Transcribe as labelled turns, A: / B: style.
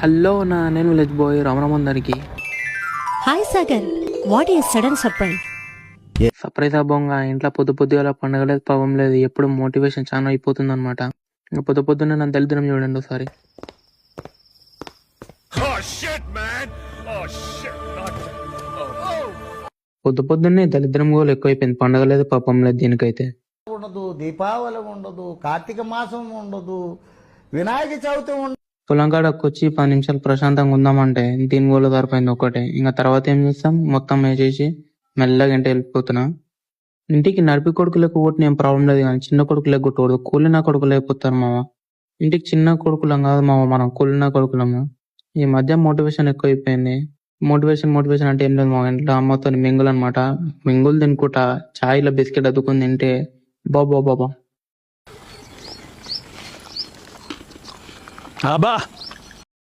A: Hello నేను village boy రామరామందరికి.
B: Hi Sagar, what is sudden surprise?
A: Surprise అవ్వంగా ఇంట్లో పొద్దుగాల పండగ లేదు పాపం లేదు, ఎప్పుడు మోటివేషన్ చాలా అయిపోతుంది అనమాట. ఇంకా పొద్దున్నే నా దళిద్రం చూడండి ఒకసారి. పొద్దున్నే దళిద్రం కూడా ఎక్కువైపోయింది. పండగ లేదు పాపం లేదు దీనికైతే.
C: ఉండదు, దీపావళి ఉండదు, కార్తీక మాసం ఉండదు, వినాయక చవితి ఉండదు.
A: పొలం కాడకు వచ్చి 10 నిమిషాలు ప్రశాంతంగా ఉందామంటే దీని కూడా సరిపోయింది ఒకటే. ఇంకా తర్వాత ఏం చేస్తాం, మొత్తం వేసేసి మెల్లగా ఇంటికి వెళ్ళిపోతున్నా. ఇంటికి నడిపి కొడుకు లేకపోతే ఏం ప్రాబ్లం లేదు, కానీ చిన్న కొడుకు లేకపోతే కూలిన కొడుకు లేకపోతారు మామ. ఇంటికి చిన్న కొడుకులం కాదు మామ, మనం కూలిన కొడుకులము. ఈ మధ్య మోటివేషన్ ఎక్కువ అయిపోయింది. మోటివేషన్ అంటే ఏం లేదు మా ఇంట్లో అమ్మతో మింగులు అనమాట. మింగులు తినుకుంటా చాయ్లో బిస్కెట్ అద్దుకుని తింటే బాబా
D: అబ్బా